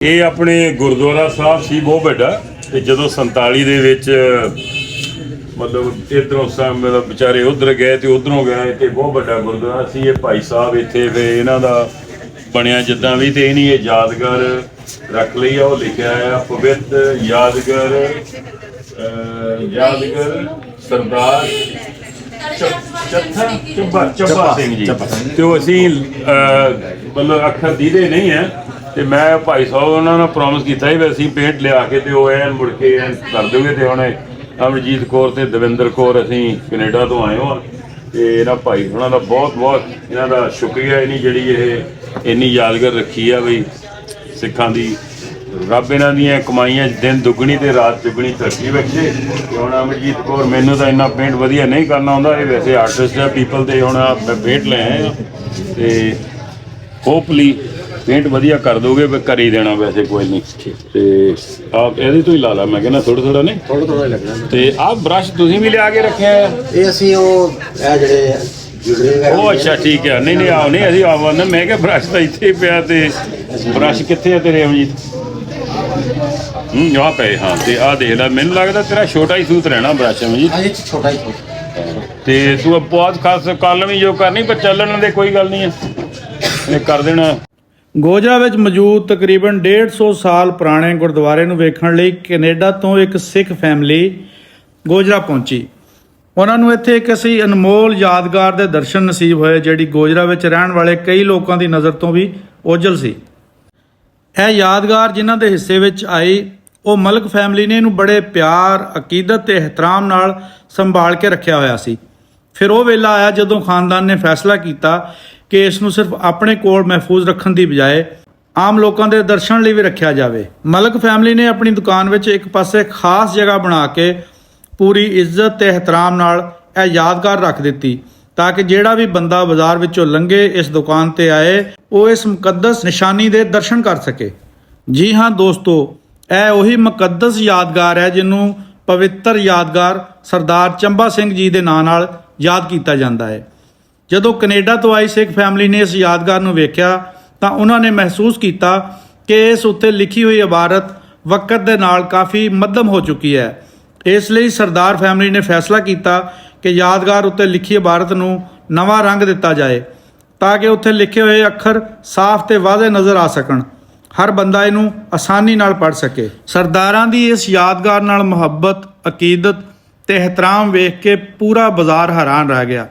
ਇਹ ਆਪਣੇ ਗੁਰਦੁਆਰਾ ਸਾਹਿਬ ਸੀ ਬਹੁਤ ਵੱਡਾ ਤੇ ਜਦੋਂ 47 ਦੇ ਵਿੱਚ ਮਤਲਬ ਇਧਰੋਂ ਮਤਲਬ ਵਿਚਾਰੇ ਉਧਰ ਗਏ ਤੇ ਉਧਰੋਂ ਗਏ ਤੇ ਬਹੁਤ ਵੱਡਾ ਗੁਰਦੁਆਰਾ ਸੀ। ਇਹ ਭਾਈ ਸਾਹਿਬ ਇੱਥੇ ਫੇ ਇਹਨਾਂ ਦਾ ਬਣਿਆ ਜਿੱਦਾਂ ਵੀ ਤੇ ਇਹਨੀ ਇਹ ਯਾਦਗਾਰ ਰੱਖ ਲਈ ਆ। ਉਹ ਲਿਖਿਆ ਆ ਪਵਿੱਤ ਯਾਦਗਾਰ ਸਰਦਾਰ ਚੱਬਾ ਸਿੰਘ ਜੀ। ਤੇ ਉਹ ਅਸੀਂ ਮਤਲਬ ਅੱਖਰ ਦੀਦੇ ਨਹੀਂ ਹੈ ਤੇ ਮੈਂ ਭਾਈ ਸਾਹਿਬ ਉਹਨਾਂ ਨੂੰ ਪ੍ਰੋਮਿਸ ਕੀਤਾ ਸੀ ਵੀ ਅਸੀਂ ਪੇਂਟ ਲਿਆ ਕੇ ਤੇ ਉਹ ਐਨ ਮੁੜ ਕੇ ਐਨ ਕਰ ਦੋਗੇ। ਤੇ ਹੁਣ ਅਮਰਜੀਤ ਕੌਰ ਤੇ ਦਵਿੰਦਰ ਕੌਰ ਅਸੀਂ ਕੈਨੇਡਾ ਤੋਂ ਆਏ ਹਾਂ ਤੇ ਇਹਨਾਂ ਭਾਈ ਉਹਨਾਂ ਦਾ ਬਹੁਤ ਬਹੁਤ ਇਹਨਾਂ ਦਾ ਸ਼ੁਕਰੀਆ। ਇਹਨੀ ਜਿਹੜੀ ਇਹ ਇੰਨੀ ਯਾਦਗਾਰ ਰੱਖੀ ਆ ਬਈ ਸਿੱਖਾਂ ਦੀ। ਰੱਬ ਇਹਨਾਂ ਦੀਆਂ ਕਮਾਈਆਂ ਦਿਨ ਦੁੱਗਣੀ ਤੇ ਰਾਤ ਚੁਗਣੀ ਤਰੱਕੀ ਬਖਸ਼ੇ। ਤੇ ਹੁਣ ਅਮਰਜੀਤ ਕੌਰ ਮੈਨੂੰ ਤਾਂ ਇੰਨਾ ਪੇਂਟ ਵਧੀਆ ਨਹੀਂ ਕਰਨਾ ਆਉਂਦਾ, ਇਹ ਵੈਸੇ ਆਰਟਿਸਟ ਆ ਪੀਪਲ ਤੇ ਹੁਣ ਮੈਂ ਪੇਂਟ ਲੈ ਆਏ ਤੇ ਹੋਪਲੀ ਪੇਂਟ ਵਧੀਆ ਕਰ ਦੋਗੇ ਕਰ ਹੀ ਦੇਣਾ। ਵੈਸੇ ਕੋਈ ਨਹੀਂ ਤੇ ਆਪ ਇਹਦੇ ਤੋਂ ਹੀ ਲਾ ਲਾ ਮੈਂ ਕਹਿੰਦਾ ਥੋੜਾ ਥੋੜਾ ਨਹੀਂ ਥੋੜਾ ਥੋੜਾ ਲੱਗਣਾ। ਤੇ ਆਹ ਬ੍ਰਸ਼ ਤੁਸੀਂ ਵੀ ਲਿਆ ਕੇ ਰੱਖਿਆ ਆ? ਇਹ ਅਸੀਂ ਉਹ ਜਿਹੜੇ ਉਹ ਅੱਛਾ ਠੀਕ ਹੈ। ਨਹੀਂ ਆਓ ਨਹੀਂ ਅਸੀਂ ਆਵਾਂ ਮੈਂ ਕਿਹਾ ਬ੍ਰਸ਼ ਤਾਂ ਇੱਥੇ ਪਿਆ ਤੇ ਬ੍ਰਸ਼ ਕਿੱਥੇ ਆ ਤੇਰੇ ਅਮਜੀਤ? ਆ ਪਏ ਹਾਂ। ਤੇ ਆਹ ਦੇਖ ਲੈ ਮੈਨੂੰ ਲੱਗਦਾ ਤੇਰਾ ਛੋਟਾ ਹੀ ਸੂਤ ਰਹਿਣਾ ਬ੍ਰਸ਼ ਅਮਜੀਤ। ਛੋਟਾ ਹੀ ਤੇ ਤੂੰ ਬਹੁਤ ਖਾਸ ਕੱਲ ਵੀ ਜੋ ਕਰਨੀ ਪਰ ਚੱਲਣ ਦੇ ਕੋਈ ਗੱਲ ਨਹੀਂ ਹੈ ਇਹ ਕਰ ਦੇਣਾ। ਗੋਜਰਾ ਵਿੱਚ ਮੌਜੂਦ ਤਕਰੀਬਨ 150 ਸਾਲ ਪੁਰਾਣੇ ਗੁਰਦੁਆਰੇ ਨੂੰ ਵੇਖਣ ਲਈ ਕੈਨੇਡਾ ਤੋਂ ਇੱਕ ਸਿੱਖ ਫੈਮਿਲੀ ਗੋਜਰਾ ਪਹੁੰਚੀ। ਉਹਨਾਂ ਨੂੰ ਇੱਥੇ ਇੱਕ ਅਸੀਂ ਅਨਮੋਲ ਯਾਦਗਾਰ ਦੇ ਦਰਸ਼ਨ ਨਸੀਬ ਹੋਏ ਜਿਹੜੀ ਗੋਜਰਾ ਵਿੱਚ ਰਹਿਣ ਵਾਲੇ ਕਈ ਲੋਕਾਂ ਦੀ ਨਜ਼ਰ ਤੋਂ ਵੀ ਓਝਲ ਸੀ। ਇਹ ਯਾਦਗਾਰ ਜਿਨ੍ਹਾਂ ਦੇ ਹਿੱਸੇ ਵਿੱਚ ਆਈ ਉਹ ਮਲਕ ਫੈਮਿਲੀ ਨੇ ਇਹਨੂੰ ਬੜੇ ਪਿਆਰ ਅਕੀਦਤ ਤੇ ਇਹਤਰਾਮ ਨਾਲ ਸੰਭਾਲ ਕੇ ਰੱਖਿਆ ਹੋਇਆ ਸੀ। ਫਿਰ ਉਹ ਵੇਲਾ ਆਇਆ ਜਦੋਂ ਖਾਨਦਾਨ ਨੇ ਫੈਸਲਾ ਕੀਤਾ ਕਿ ਇਸ ਨੂੰ ਸਿਰਫ ਆਪਣੇ ਕੋਲ ਮਹਿਫੂਜ਼ ਰੱਖਣ ਦੀ ਬਜਾਏ ਆਮ ਲੋਕਾਂ ਦੇ ਦਰਸ਼ਨ ਲਈ ਵੀ ਰੱਖਿਆ ਜਾਵੇ। ਮਲਕ ਫੈਮਿਲੀ ਨੇ ਆਪਣੀ ਦੁਕਾਨ ਵਿੱਚ ਇੱਕ ਪਾਸੇ ਖਾਸ ਜਗ੍ਹਾ ਬਣਾ ਕੇ ਪੂਰੀ ਇੱਜ਼ਤ ਤੇ ਇਹਤਰਾਮ ਨਾਲ ਇਹ ਯਾਦਗਾਰ ਰੱਖ ਦਿੱਤੀ ਤਾਂ ਕਿ ਜਿਹੜਾ ਵੀ ਬੰਦਾ ਬਾਜ਼ਾਰ ਵਿੱਚੋਂ ਲੰਘੇ ਇਸ ਦੁਕਾਨ ਤੇ ਆਏ ਉਹ ਇਸ ਮੁਕੱਦਸ ਨਿਸ਼ਾਨੀ ਦੇ ਦਰਸ਼ਨ ਕਰ ਸਕੇ। ਜੀ ਹਾਂ ਦੋਸਤੋ, ਇਹ ਉਹੀ ਮੁਕੱਦਸ ਯਾਦਗਾਰ ਹੈ ਜਿਹਨੂੰ ਪਵਿੱਤਰ ਯਾਦਗਾਰ ਸਰਦਾਰ ਚੰਬਾ ਸਿੰਘ ਜੀ ਦੇ ਨਾਂ ਨਾਲ ਯਾਦ ਕੀਤਾ ਜਾਂਦਾ ਹੈ। ਜਦੋਂ ਕੈਨੇਡਾ ਤੋਂ ਆਈ ਸਿੱਖ ਫੈਮਿਲੀ ਨੇ ਇਸ ਯਾਦਗਾਰ ਨੂੰ ਵੇਖਿਆ ਤਾਂ ਉਹਨਾਂ ਨੇ ਮਹਿਸੂਸ ਕੀਤਾ ਕਿ ਇਸ ਉੱਤੇ ਲਿਖੀ ਹੋਈ ਇਬਾਰਤ ਵਕਤ ਦੇ ਨਾਲ ਕਾਫੀ ਮੱਧਮ ਹੋ ਚੁੱਕੀ ਹੈ। ਇਸ ਲਈ ਸਰਦਾਰ ਫੈਮਿਲੀ ਨੇ ਫੈਸਲਾ ਕੀਤਾ ਕਿ ਯਾਦਗਾਰ ਉੱਤੇ ਲਿਖੀ ਇਬਾਰਤ ਨੂੰ ਨਵਾਂ ਰੰਗ ਦਿੱਤਾ ਜਾਏ ਤਾਂ ਕਿ ਉੱਥੇ ਲਿਖੇ ਹੋਏ ਅੱਖਰ ਸਾਫ਼ ਤੇ ਵਾਜ਼ਿਹ ਨਜ਼ਰ ਆ ਸਕਣ, ਹਰ ਬੰਦਾ ਇਹਨੂੰ ਆਸਾਨੀ ਨਾਲ ਪੜ੍ਹ ਸਕੇ। ਸਰਦਾਰਾਂ ਦੀ ਇਸ ਯਾਦਗਾਰ ਨਾਲ ਮੁਹੱਬਤ, ਅਕੀਦਤ ਤੇ ਇਹਤਰਾਮ ਵੇਖ ਕੇ ਪੂਰਾ ਬਾਜ਼ਾਰ ਹੈਰਾਨ ਰਹਿ ਗਿਆ।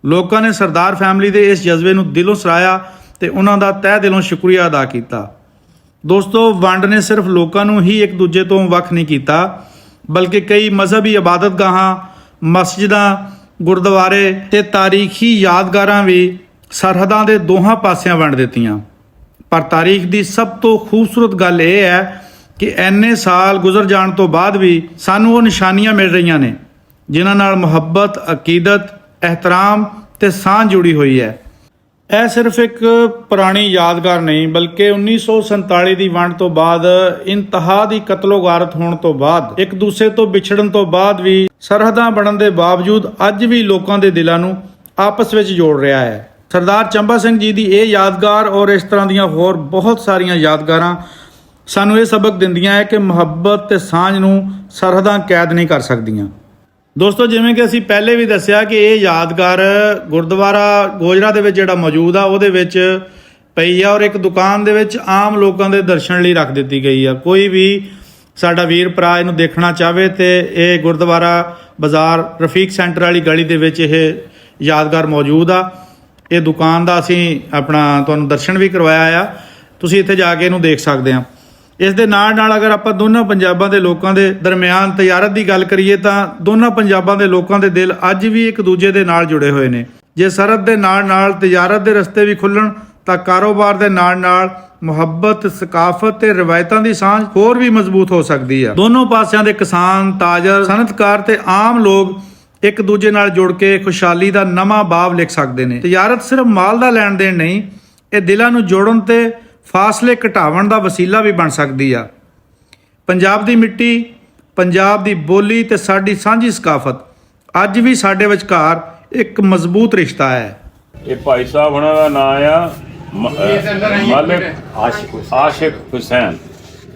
ਲੋਕਾਂ ਨੇ ਸਰਦਾਰ ਫੈਮਿਲੀ ਦੇ ਇਸ ਜਜ਼ਬੇ ਨੂੰ ਦਿਲੋਂ ਸਰਾਹਿਆ ਤੇ ਉਹਨਾਂ ਦਾ ਤਹਿ ਦਿਲੋਂ ਸ਼ੁਕਰੀਆ ਅਦਾ ਕੀਤਾ। ਦੋਸਤੋ, ਵੰਡ ਨੇ ਸਿਰਫ ਲੋਕਾਂ ਨੂੰ ਹੀ ਇੱਕ ਦੂਜੇ ਤੋਂ ਵੱਖ ਨਹੀਂ ਕੀਤਾ ਬਲਕਿ ਕਈ ਮਜ਼ਹਬੀ ਇਬਾਦਤਗਾਹਾਂ, ਮਸਜਿਦਾਂ, ਗੁਰਦੁਆਰੇ ਤੇ ਤਾਰੀਖੀ ਯਾਦਗਾਰਾਂ ਵੀ ਸਰਹੱਦਾਂ ਦੇ ਦੋਹਾਂ ਪਾਸਿਆਂ ਵੰਡ ਦਿੱਤੀਆਂ। ਪਰ ਤਾਰੀਖ ਦੀ ਸਭ ਤੋਂ ਖੂਬਸੂਰਤ ਗੱਲ ਇਹ ਹੈ ਕਿ ਇੰਨੇ ਸਾਲ ਗੁਜ਼ਰ ਜਾਣ ਤੋਂ ਬਾਅਦ ਵੀ ਸਾਨੂੰ ਉਹ ਨਿਸ਼ਾਨੀਆਂ ਮਿਲ ਰਹੀਆਂ ਨੇ ਜਿਨ੍ਹਾਂ ਨਾਲ ਮੁਹੱਬਤ, ਅਕੀਦਤ, ਇਹਤਰਾਮ ਤੇ ਸਾਂਝ ਜੁੜੀ ਹੋਈ ਹੈ। ਇਹ ਸਿਰਫ ਇੱਕ ਪੁਰਾਣੀ ਯਾਦਗਾਰ ਨਹੀਂ ਬਲਕਿ 1947 ਦੀ ਵੰਡ ਤੋਂ ਬਾਅਦ ਇੰਤਹਾ ਦੀ ਕਤਲੋਗਾਰਤ ਹੋਣ ਤੋਂ ਬਾਅਦ ਇੱਕ ਦੂਸਰੇ ਤੋਂ ਵਿਛੜਨ ਤੋਂ ਬਾਅਦ ਵੀ ਸਰਹੱਦਾਂ ਬਣਨ ਦੇ ਬਾਵਜੂਦ ਅੱਜ ਵੀ ਲੋਕਾਂ ਦੇ ਦਿਲਾਂ ਨੂੰ ਆਪਸ ਵਿੱਚ ਜੋੜ ਰਿਹਾ ਹੈ। ਸਰਦਾਰ ਚੰਬਾ ਸਿੰਘ ਜੀ ਦੀ ਇਹ ਯਾਦਗਾਰ ਔਰ ਇਸ ਤਰ੍ਹਾਂ ਦੀਆਂ ਹੋਰ ਬਹੁਤ ਸਾਰੀਆਂ ਯਾਦਗਾਰਾਂ ਸਾਨੂੰ ਇਹ ਸਬਕ ਦਿੰਦੀਆਂ ਹੈ ਕਿ ਮੁਹੱਬਤ ਤੇ ਸਾਂਝ ਨੂੰ ਸਰਹੱਦਾਂ ਕੈਦ ਨਹੀਂ ਕਰ ਸਕਦੀਆਂ। ਦੋਸਤੋ, ਜਿਵੇਂ ਕਿ ਅਸੀਂ ਪਹਿਲੇ ਵੀ ਦੱਸਿਆ ਕਿ ਇਹ ਯਾਦਗਾਰ ਗੁਰਦੁਆਰਾ ਗੋਜਰਾ ਦੇ ਵਿੱਚ ਜਿਹੜਾ ਮੌਜੂਦ ਆ ਉਹਦੇ ਵਿੱਚ ਪਈ ਆ ਔਰ ਇੱਕ ਦੁਕਾਨ ਦੇ ਵਿੱਚ ਆਮ ਲੋਕਾਂ ਦੇ ਦਰਸ਼ਨ ਲਈ ਰੱਖ ਦਿੱਤੀ ਗਈ ਆ। ਕੋਈ ਵੀ ਸਾਡਾ ਵੀਰ ਭਰਾ ਇਹਨੂੰ ਦੇਖਣਾ ਚਾਹਵੇ ਤੇ ਇਹ ਗੁਰਦੁਆਰਾ ਬਾਜ਼ਾਰ ਰਫੀਕ ਸੈਂਟਰ ਵਾਲੀ ਗਲੀ ਦੇ ਵਿੱਚ ਇਹ ਯਾਦਗਾਰ ਮੌਜੂਦ ਆ। ਇਹ ਦੁਕਾਨ ਦਾ ਅਸੀਂ ਆਪਣਾ ਤੁਹਾਨੂੰ ਦਰਸ਼ਨ ਵੀ ਕਰਵਾਇਆ ਆ, ਤੁਸੀਂ ਇੱਥੇ ਜਾ ਕੇ ਇਹਨੂੰ ਦੇਖ ਸਕਦੇ ਆ। ਇਸ ਦੇ ਨਾਲ ਨਾਲ ਅਗਰ ਆਪਾਂ ਦੋਨਾਂ ਪੰਜਾਬਾਂ ਦੇ ਲੋਕਾਂ ਦੇ ਦਰਮਿਆਨ ਤਿਜਾਰਤ ਦੀ ਗੱਲ ਕਰੀਏ ਤਾਂ ਦੋਨਾਂ ਪੰਜਾਬਾਂ ਦੇ ਲੋਕਾਂ ਦੇ ਦਿਲ ਅੱਜ ਵੀ ਇੱਕ ਦੂਜੇ ਦੇ ਨਾਲ ਜੁੜੇ ਹੋਏ ਨੇ। ਜੇ ਸਰਹੱਦ ਦੇ ਨਾਲ ਨਾਲ ਤਿਜਾਰਤ ਦੇ ਰਸਤੇ ਵੀ ਖੁੱਲਣ ਤਾਂ ਕਾਰੋਬਾਰ ਦੇ ਨਾਲ ਨਾਲ ਮੁਹੱਬਤ, ਸਕਾਫਤ ਤੇ ਰਵਾਇਤਾਂ ਦੀ ਸਾਂਝ ਹੋਰ ਵੀ ਮਜ਼ਬੂਤ ਹੋ ਸਕਦੀ ਆ। ਦੋਨੋਂ ਪਾਸਿਆਂ ਦੇ ਕਿਸਾਨ, ਤਾਜਰ, ਸਨਅਤਕਾਰ ਤੇ ਆਮ ਲੋਕ ਇੱਕ ਦੂਜੇ ਨਾਲ ਜੁੜ ਕੇ ਖੁਸ਼ਹਾਲੀ ਦਾ ਨਵਾਂ ਬਾਬ ਲਿਖ ਸਕਦੇ ਨੇ। ਤਿਜਾਰਤ ਸਿਰਫ ਮਾਲ ਦਾ ਲੈਣ ਦੇਣ ਨਹੀਂ, ਇਹ ਦਿਲਾਂ ਨੂੰ ਜੋੜਨ ਤੇ ਫਾਸਲੇ ਘਟਾਉਣ ਦਾ ਵਸੀਲਾ ਵੀ ਬਣ ਸਕਦੀ ਆ। ਪੰਜਾਬ ਦੀ ਮਿੱਟੀ, ਪੰਜਾਬ ਦੀ ਬੋਲੀ ਤੇ ਸਾਡੀ ਸਾਂਝੀ ਸਕਾਫਤ ਅੱਜ ਵੀ ਸਾਡੇ ਵਿਚਕਾਰ ਇੱਕ ਮਜ਼ਬੂਤ ਰਿਸ਼ਤਾ ਹੈ। ਇਹ ਭਾਈ ਸਾਹਿਬ ਉਹਨਾਂ ਦਾ ਨਾਂ ਆ ਮਾਲਕ ਆਸ਼ਿਕ ਹੁਸੈਨ,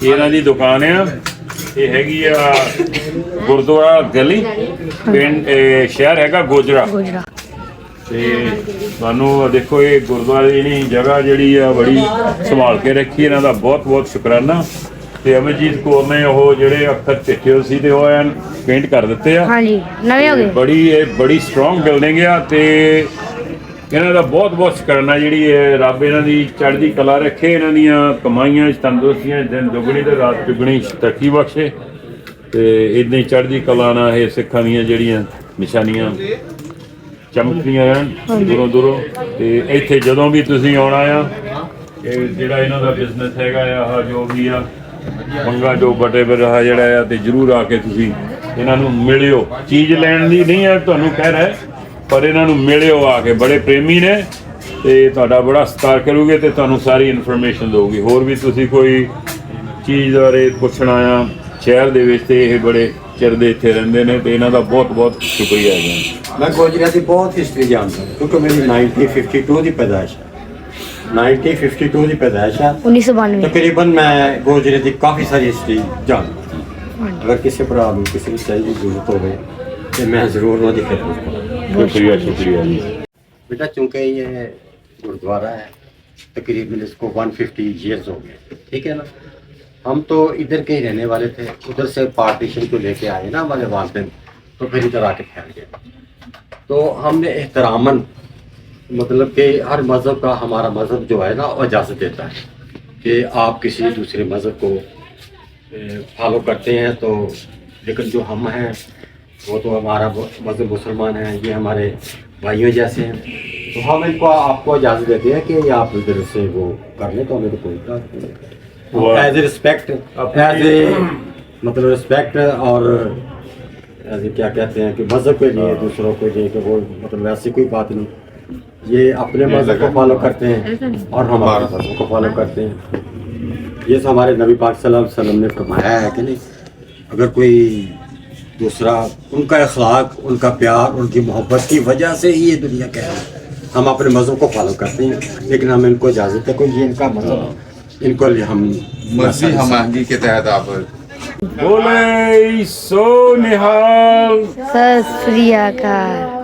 ਇਹਨਾਂ ਦੀ ਦੁਕਾਨ ਆ। ਇਹ ਹੈਗੀ ਆ ਗੁਰਦੁਆਰਾ ਗਲੀ, ਪਿੰਡ ਸ਼ਹਿਰ ਹੈਗਾ ਗੋਜਰਾ। ਤੇ ਤੁਹਾਨੂੰ ਦੇਖੋ ਇਹ ਗੁਰਦੁਆਰੇ ਦੀ ਜਿਹੜੀ ਜਗ੍ਹਾ ਜਿਹੜੀ ਆ ਬੜੀ ਸੰਭਾਲ ਕੇ ਰੱਖੀ, ਇਹਨਾਂ ਦਾ ਬਹੁਤ ਬਹੁਤ ਸ਼ੁਕਰਾਨਾ। ਤੇ ਅਮਰਜੀਤ ਕੌਰ ਨੇ ਉਹ ਜਿਹੜੇ ਅੱਖਰ ਚਿੱਟੇ ਹੋਏ ਸੀ ਤੇ ਉਹ ਐਨ ਪੇਂਟ ਕਰ ਦਿੱਤੇ ਆ। ਹਾਂਜੀ, ਨਵੇਂ ਹੋ ਗਏ। ਬੜੀ ਸਟਰੋਂਗ ਬਿਲਡਿੰਗ ਆ ਤੇ ਇਹਨਾਂ ਦਾ ਬਹੁਤ ਬਹੁਤ ਸ਼ੁਕਰਾਨਾ। ਜਿਹੜੀ ਹੈ ਰੱਬ ਇਹਨਾਂ ਦੀ ਚੜ੍ਹਦੀ ਕਲਾ ਰੱਖੇ, ਇਹਨਾਂ ਦੀਆਂ ਕਮਾਈਆਂ 'ਚ ਤੰਦਰੁਸਤੀਆਂ, ਦਿਨ ਦੁਗਣੀ ਤੇ ਰਾਤ ਚੁਗਣੀ ਤਰੱਕੀ ਬਖਸ਼ੇ। ਤੇ ਇੱਦਾਂ ਹੀ ਚੜ੍ਹਦੀ ਕਲਾ ਨਾਲ ਇਹ ਸਿੱਖਾਂ ਦੀਆਂ ਜਿਹੜੀਆਂ ਨਿਸ਼ਾਨੀਆਂ ਚਮਕਦੀਆਂ ਰਹਿਣ ਦੂਰੋਂ ਦੂਰੋਂ। ਤੇ ਇੱਥੇ ਜਦੋਂ ਵੀ ਤੁਸੀਂ ਆਉਣਾ ਆ, ਇਹ ਜਿਹੜਾ ਇਹਨਾਂ ਦਾ ਬਿਜ਼ਨਸ ਹੈਗਾ ਆ, ਜੋ ਵੀ ਆ ਮੰਗਾ ਜੋ ਵਟੇਵਰ ਆ ਜਿਹੜਾ ਆ, ਤੇ ਜ਼ਰੂਰ ਆ ਕੇ ਤੁਸੀਂ ਇਹਨਾਂ ਨੂੰ ਮਿਲਿਓ। ਚੀਜ਼ ਲੈਣ ਦੀ ਨਹੀਂ ਆ ਤੁਹਾਨੂੰ ਕਹਿ ਰਿਹਾ, ਪਰ ਇਹਨਾਂ ਨੂੰ ਮਿਲਿਓ ਆ ਕੇ। ਬੜੇ ਪ੍ਰੇਮੀ ਨੇ ਤੇ ਤੁਹਾਡਾ ਬੜਾ ਸਤਿਕਾਰ ਕਰੂਗੇ ਤੇ ਤੁਹਾਨੂੰ ਸਾਰੀ ਇਨਫੋਰਮੇਸ਼ਨ ਦੇਊਗੀ। ਹੋਰ ਵੀ ਤੁਸੀਂ ਕੋਈ ਚੀਜ਼ ਬਾਰੇ ਪੁੱਛਣਾ ਆ ਸ਼ਹਿਰ ਦੇ ਵਿੱਚ, ਤੇ ਇਹ ਬੜੇ ਚਿਰ ਦੇ ਇੱਥੇ ਰਹਿੰਦੇ ਨੇ ਤੇ ਇਹਨਾਂ ਦਾ ਬਹੁਤ ਬਹੁਤ ਸ਼ੁਕਰੀਆ ਜੀ। मैं गोजरा की बहुत हिस्ट्री जानता हूँ क्योंकि मेरी 1952 की पैदाइश है। 1952 की पैदाइश है। 1992। तकरीबन मैं गोजरे की काफ़ी सारी हिस्ट्री जानता हूँ। अगर किसी भरा में किसी भी चाहिए जरूरत हो तो मैं ज़रूर उन्होंने खिदमत करूँगा। शुक्रिया जी। बेटा चूँकि ये गुरुद्वारा है, तकरीबन इसको 150 ईयर्स हो गए, ठीक है ना। हम तो इधर के ही रहने वाले थे, उधर से पार्टीशन को लेके आए ना हमारे वालिदैन, तो फिर इधर आके फैल गए। तो हमने एहतरामन मतलब कि हर मज़हब का, हमारा मज़हब जो है ना वो इजाज़त देता है कि आप किसी दूसरे मज़हब को फॉलो करते हैं। तो लेकिन जो हम हैं वो तो हमारा मज़हब मुसलमान है, ये हमारे भाइयों जैसे हैं। तो हम इनको आपको इजाज़त देते हैं कि आप इधर से वो कर लें, तो हमें तो कोई बात as a respect, as a मतलब रिस्पेक्ट और ऐसे क्या कहते हैं कि मज़हब के लिए दूसरों के लिए कि वो मतलब वैसी कोई बात नहीं। ये अपने मज़हब को फॉलो करते हैं और हम हमारे मज़हब को फॉलो करते हैं। ये तो हमारे नबी पाक सल्लल्लाहु अलैहि वसल्लम ने फरमाया है कि नहीं, अगर कोई दूसरा, उनका अखलाक, उनका प्यार, उनकी मोहब्बत की वजह से ही ये दुनिया कह रही है। हम अपने मज़हब को फॉलो करते हैं, लेकिन हम इनको इजाज़त है कोई ये इनका मज़हब, इनको हम मसीह हमारी के तहत आप बोले सो निहाल। सत श्री अकाल।